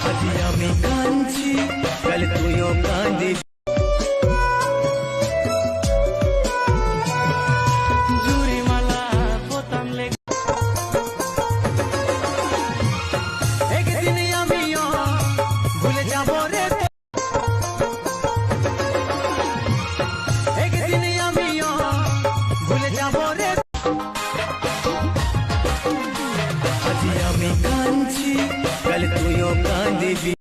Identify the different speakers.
Speaker 1: আজি আমি কাঁদছি কাল তুইও কাঁদিবি জুরিমালা পোতাম লেগে একদিন আমিও ভুলে যাব রে একদিন আমিও ভুলে যাব রে আজি আমি কাঁদছি কাল তুইও কাঁদিবি